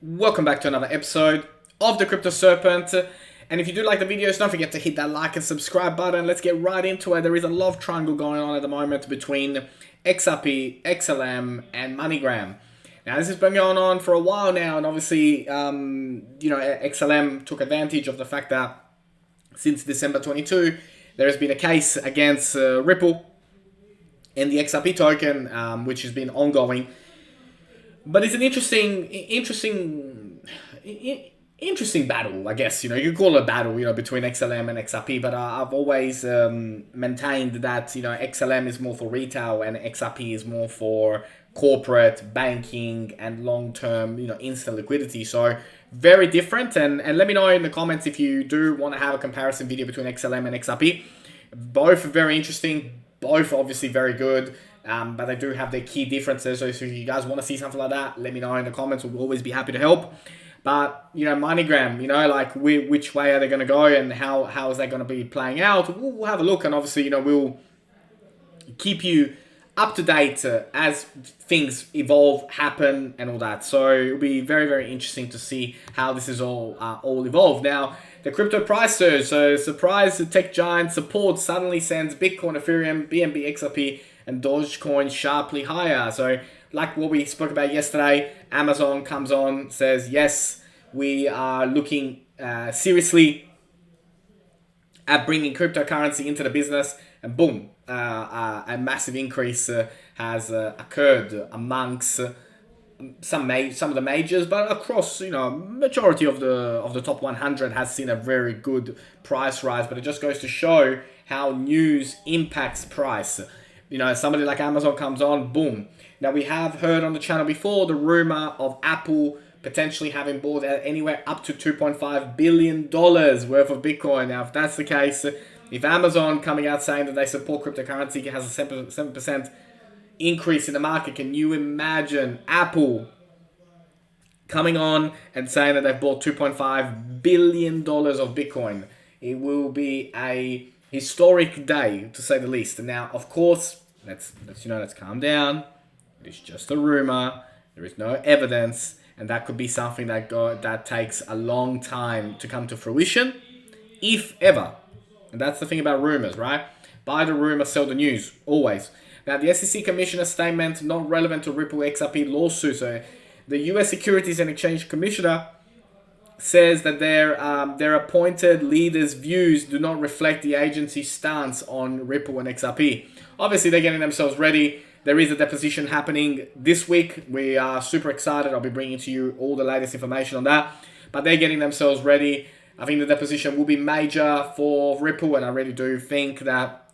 Welcome back to another episode of the Crypto Serpent. And if you do like the videos, don't forget to hit that like and subscribe button. Let's get right into it. There is a love triangle going on at the moment between XRP, XLM, and MoneyGram. Now, this has been going on for a while now, and obviously, XLM took advantage of the fact that since December 22, there has been a case against Ripple and the XRP token, which has been ongoing. But it's an interesting battle, I guess. You could call it a battle, between XLM and XRP. But I've always maintained that XLM is more for retail and XRP is more for corporate banking and long-term, instant liquidity. So very different. And let me know in the comments if you do want to have a comparison video between XLM and XRP. Both are very interesting. Both obviously very good. But they do have their key differences. So if you guys want to see something like that, let me know in the comments. We'll always be happy to help. But, MoneyGram, which way are they going to go and how is that going to be playing out? We'll have a look. And obviously, we'll keep you up to date as things evolve, happen, and all that. So it'll be very, very interesting to see how this is all evolved. Now, the crypto price surge. So surprise, the tech giant support suddenly sends Bitcoin, Ethereum, BNB, XRP, and Dogecoin sharply higher. So like what we spoke about yesterday, Amazon comes on, says, yes, we are looking seriously at bringing cryptocurrency into the business, and boom, a massive increase has occurred amongst some of the majors, but across majority of the top 100 has seen a very good price rise. But it just goes to show how news impacts price. Somebody like Amazon comes on, boom. Now, we have heard on the channel before the rumor of Apple potentially having bought anywhere up to $2.5 billion worth of Bitcoin. Now, if that's the case, if Amazon coming out saying that they support cryptocurrency has a 7% increase in the market, can you imagine Apple coming on and saying that they've bought $2.5 billion of Bitcoin? It will be a historic day, to say the least. And now, of course, let's calm down. It's just a rumor. There is no evidence, and that could be something that takes a long time to come to fruition, if ever. And that's the thing about rumors, right? Buy the rumor, sell the news, always. Now, the SEC Commissioner's statement not relevant to Ripple XRP lawsuit. So, the U.S. Securities and Exchange Commissioner says that their appointed leaders' views do not reflect the agency's stance on Ripple and XRP. Obviously, they're getting themselves ready. There is a deposition happening this week. We are super excited. I'll be bringing to you all the latest information on that. But they're getting themselves ready. I think the deposition will be major for Ripple, and I really do think that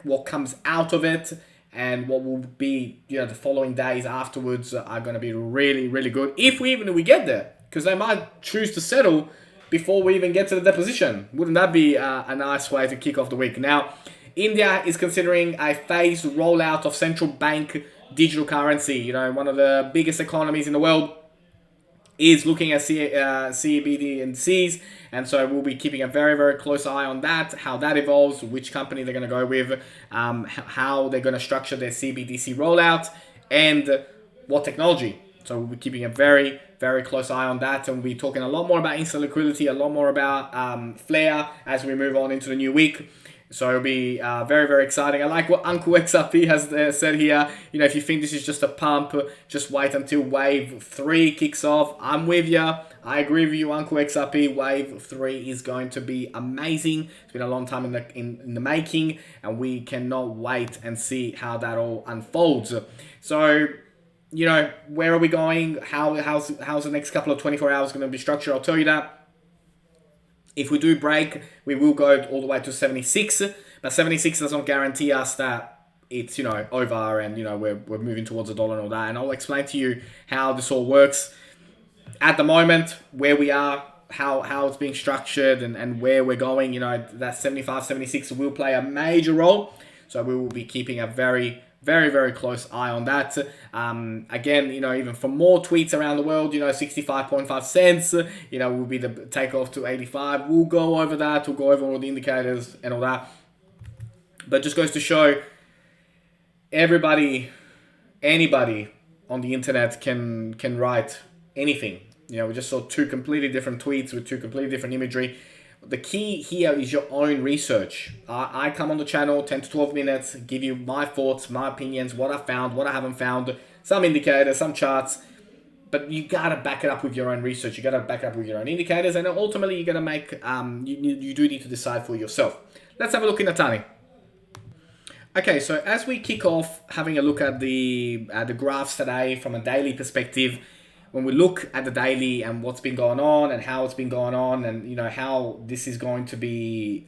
what comes out of it and what will be the following days afterwards are going to be really, really good. If we get there. Because they might choose to settle before we even get to the deposition. Wouldn't that be a nice way to kick off the week? Now, India is considering a phased rollout of central bank digital currency. One of the biggest economies in the world is looking at CBDCs, and so we'll be keeping a very, very close eye on that, how that evolves, which company they're going to go with, how they're going to structure their CBDC rollout, and what technology. So we'll be keeping a very, very close eye on that, and we'll be talking a lot more about instant liquidity, a lot more about Flare as we move on into the new week. So it'll be very, very exciting. I like what Uncle XRP has said here. If you think this is just a pump, just wait until Wave 3 kicks off. I'm with you. I agree with you, Uncle XRP. Wave 3 is going to be amazing. It's been a long time in the making, and we cannot wait and see how that all unfolds. So, where are we going? How's the next couple of 24 hours going to be structured? I'll tell you that. If we do break, we will go all the way to 76. But 76 doesn't guarantee us that it's, over and, we're moving towards $1 and all that. And I'll explain to you how this all works. At the moment, where we are, how it's being structured and where we're going, that 75, 76 will play a major role. So we will be keeping a very, very, very close eye on that. Again, even for more tweets around the world, 65.5 cents, will be the takeoff to 85. We'll go over that. We'll go over all the indicators and all that. But just goes to show anybody on the internet can write anything. You know, we just saw two completely different tweets with two completely different imagery. The key here is your own research. I come on the channel 10 to 12 minutes, give you my thoughts, my opinions, what I found, what I haven't found, some indicators, some charts, but you gotta back it up with your own research. You gotta back it up with your own indicators, and ultimately you gotta make, you do need to decide for yourself. Let's have a look in Atani. Okay, so as we kick off having a look at the graphs today from a daily perspective, when we look at the daily and what's been going on and how it's been going on, and you know how this is going to be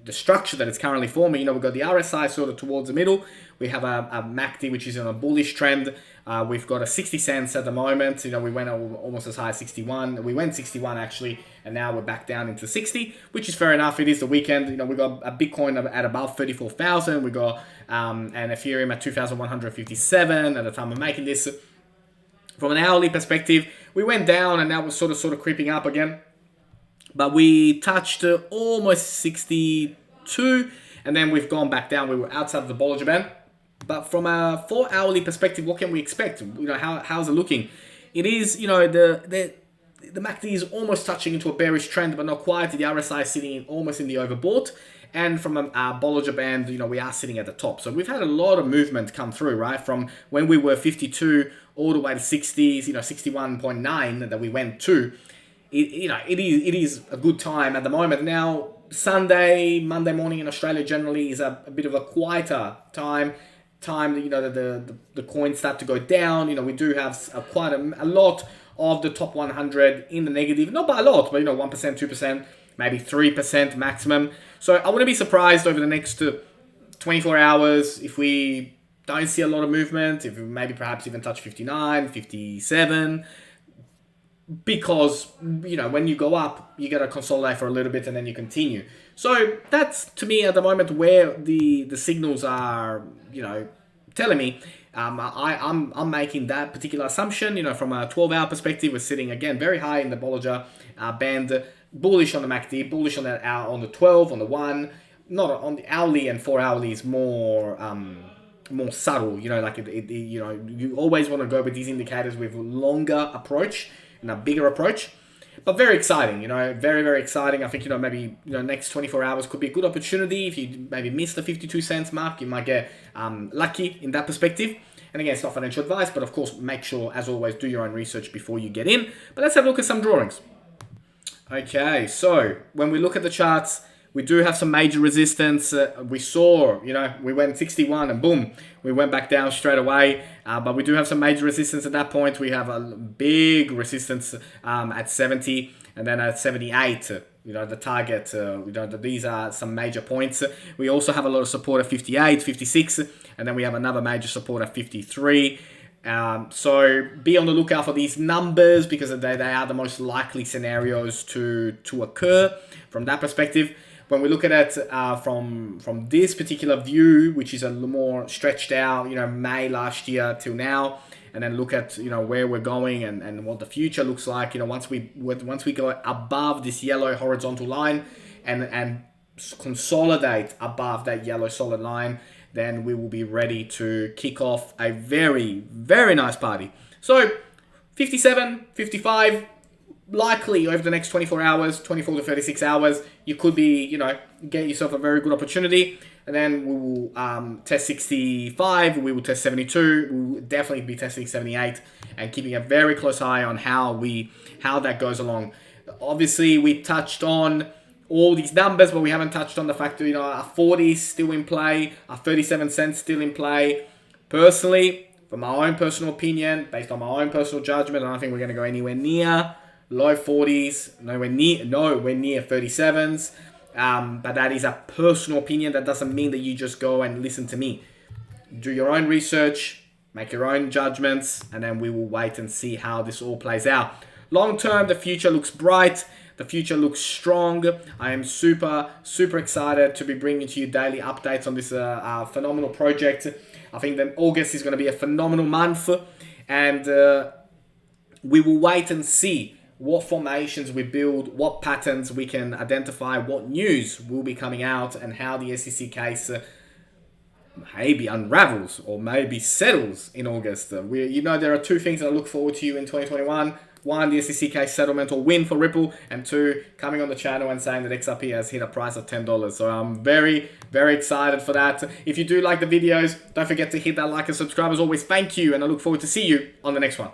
the structure that it's currently forming. You know, we've got the RSI sort of towards the middle. We have a MACD which is on a bullish trend. We've got a 60 cents at the moment. You know, we went almost as high as 61. We went 61 actually, and now we're back down into 60, which is fair enough. It is the weekend. You know, we got a Bitcoin at above 34,000. We got an Ethereum at 2,157 at the time of making this. From an hourly perspective, we went down and now we're sort of creeping up again. But we touched almost 62, and then we've gone back down. We were outside of the Bollinger Band. But from a 4-hourly perspective, what can we expect? You know, how's it looking? It is, you know, the MACD is almost touching into a bearish trend, but not quite. The RSI is sitting almost in the overbought. And from a Bollinger Band, you know, we are sitting at the top. So we've had a lot of movement come through, right? From when we were 52 all the way to 60s, you know, 61.9 that we went to. It is a good time at the moment. Now, Monday morning in Australia generally is a bit of a quieter time. You know, the coins start to go down. You know, we do have quite a lot of the top 100 in the negative. Not by a lot, but, you know, 1%, 2%, maybe 3% maximum. So I wouldn't be surprised over the next 24 hours if we don't see a lot of movement, if we maybe perhaps even touch 59, 57. Because, you know, when you go up, you got to consolidate for a little bit and then you continue. So that's, to me, at the moment where the signals are, you know, telling me. I'm making that particular assumption. You know, from a 12-hour perspective, we're sitting, again, very high in the Bollinger Band, bullish on the MACD, bullish on the hour, on the 12, on the 1. Not on the hourly, and 4-hourly is more subtle. You know, like, you know, you always want to go with these indicators with longer approach and a bigger approach, but very exciting, you know, very, very exciting. I think, you know, maybe, you know, next 24 hours could be a good opportunity. If you maybe miss the 52 cents mark, you might get lucky in that perspective. And again, it's not financial advice, but of course, make sure, as always, do your own research before you get in. But let's have a look at some drawings. Okay, so when we look at the charts, we do have some major resistance. We saw, you know, we went 61 and boom, we went back down straight away. But we do have some major resistance at that point. We have a big resistance at 70 and then at 78. You know, the target, you know, these are some major points. We also have a lot of support at 58, 56, and then we have another major support at 53. So be on the lookout for these numbers because they are the most likely scenarios to occur from that perspective. When we look at it from this particular view, which is a little more stretched out, you know, May last year till now, and then look at, you know, where we're going and what the future looks like, you know, once we go above this yellow horizontal line and consolidate above that yellow solid line, then we will be ready to kick off a very, very nice party. So 57, 55, likely over the next 24 hours, 24 to 36 hours, you could be, you know, get yourself a very good opportunity. And then we will test 65, we will test 72, we will definitely be testing 78 and keeping a very close eye on how that goes along. Obviously, we touched on all these numbers, but we haven't touched on the fact that, you know, our 40 is still in play, our 37 cents still in play. Personally, from my own personal opinion, based on my own personal judgment, I don't think we're going to go anywhere near low 40s, nowhere near 37s. But that is a personal opinion. That doesn't mean that you just go and listen to me. Do your own research, make your own judgments, and then we will wait and see how this all plays out. Long term, the future looks bright. The future looks strong. I am super, super excited to be bringing to you daily updates on this phenomenal project. I think that August is going to be a phenomenal month, and we will wait and see what formations we build, what patterns we can identify, what news will be coming out, and how the SEC case maybe unravels or maybe settles in August. You know, there are two things I look forward to in 2021. one, the SEC case settlement or win for Ripple, and two, coming on the channel and saying that XRP has hit a price of $10. So I'm very, very excited for that. If you do like the videos, don't forget to hit that like and subscribe. As always, thank you, and I look forward to see you on the next one.